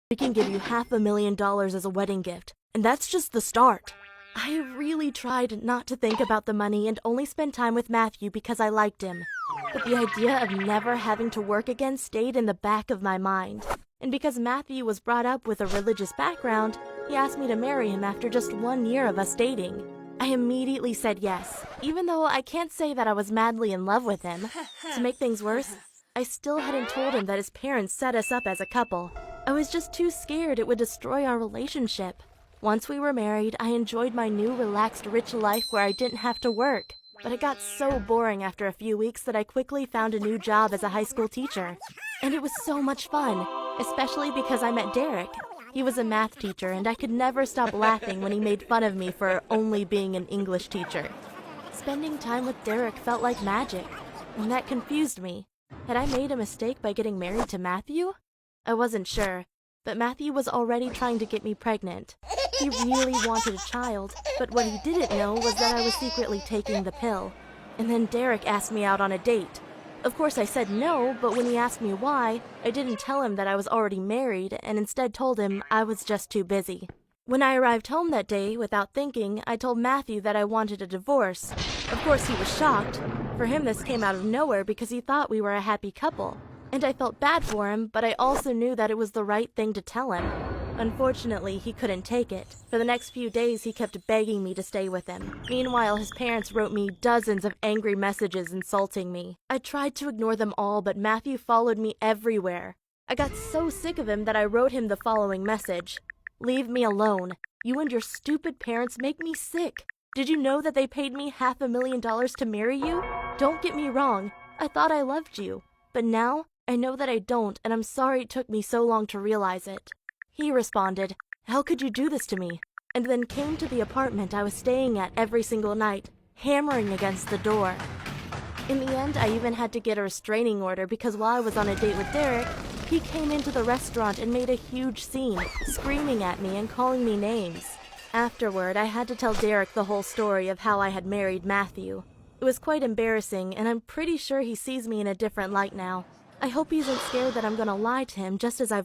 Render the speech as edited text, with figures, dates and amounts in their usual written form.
We can give you $500,000 as a wedding gift, and that's just the start. I really tried not to think about the money and only spend time with Matthew because I liked him. But the idea of never having to work again stayed in the back of my mind. And because Matthew was brought up with a religious background, he asked me to marry him after just 1 year of us dating. I immediately said yes, even though I can't say that I was madly in love with him. To make things worse, I still hadn't told him that his parents set us up as a couple. I was just too scared it would destroy our relationship. Once we were married, I enjoyed my new relaxed rich life where I didn't have to work. But it got so boring after a few weeks that I quickly found a new job as a high school teacher. And it was so much fun, especially because I met Derek. He was a math teacher and I could never stop laughing when he made fun of me for only being an English teacher. Spending time with Derek felt like magic, and that confused me. Had I made a mistake by getting married to Matthew? I wasn't sure, but Matthew was already trying to get me pregnant. He really wanted a child, but what he didn't know was that I was secretly taking the pill. And then Derek asked me out on a date. Of course I said no, but when he asked me why, I didn't tell him that I was already married and instead told him I was just too busy. When I arrived home that day, without thinking, I told Matthew that I wanted a divorce. Of course he was shocked. For him this came out of nowhere because he thought we were a happy couple. And I felt bad for him, but I also knew that it was the right thing to tell him. Unfortunately, he couldn't take it. For the next few days, he kept begging me to stay with him. Meanwhile, his parents wrote me dozens of angry messages insulting me. I tried to ignore them all, but Matthew followed me everywhere. I got so sick of him that I wrote him the following message. "Leave me alone. You and your stupid parents make me sick. Did you know that they paid me $500,000 to marry you? Don't get me wrong. I thought I loved you. But now, I know that I don't, and I'm sorry it took me so long to realize it." He responded, "How could you do this to me?" And then came to the apartment I was staying at every single night, hammering against the door. In the end, I even had to get a restraining order because while I was on a date with Derek, he came into the restaurant and made a huge scene, screaming at me and calling me names. Afterward, I had to tell Derek the whole story of how I had married Matthew. It was quite embarrassing, and I'm pretty sure he sees me in a different light now. I hope he isn't scared that I'm gonna lie to him just as I've